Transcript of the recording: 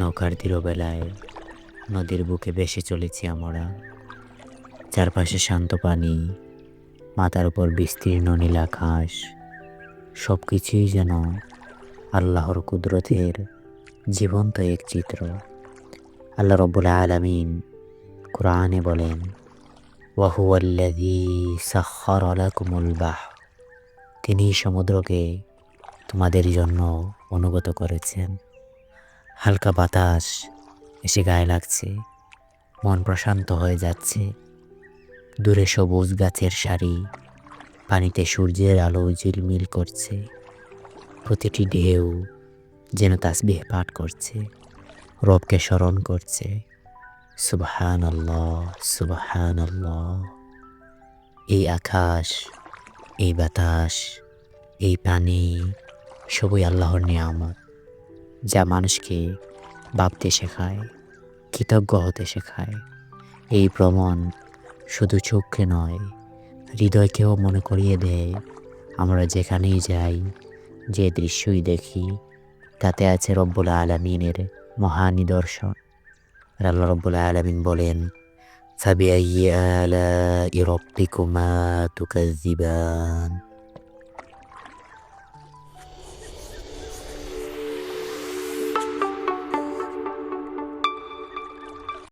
নৌকার ধীরবেলায় নদীর বুকে ভেসে চলেছি আমরা। চারপাশে শান্ত পানি, মাথার উপর বিস্তীর্ণ নীল আকাশ। সব কিছুই যেন আল্লাহর কুদরতের জীবন্ত এক চিত্র। আল্লাহ রব্বুল আলামিন কুরআনে বলেন, ওয়াহুয়াল্লাযী সাখখারা লাকুমুল বাহর, তিনি সমুদ্রকে তোমাদের জন্য অনুগত করেছেন। হালকা বাতাস এসে গায়ে লাগছে, মন প্রশান্ত হয়ে যাচ্ছে। দূরে সবুজ গাছের সারি, পানিতে সূর্যের আলো ঝিলমিল করছে। প্রতিটি ঢেউ যেন তাসবিহ পাঠ করছে, রবকে স্মরণ করছে। সুবহানাল্লাহ, সুবহানাল্লাহ। এই আকাশ, এই বাতাস, এই পানি সবই আল্লাহর নিয়ামত, যা মানুষকে ভাবতে শেখায়, কৃতজ্ঞ হতে শেখায়। এই ভ্রমণ শুধু চোখে নয়, হৃদয়কেও মনে করিয়ে দেয় আমরা যেখানেই যাই, যে দৃশ্যই দেখি, তাতে আছে রব্বুল আলামিনের মহা নিদর্শন। আর আল্লাহ রব্বুল আলামিন বলেন, ফাবিআইয়ি আলাই রাব্বিকুমা তুকাজ্জিবান,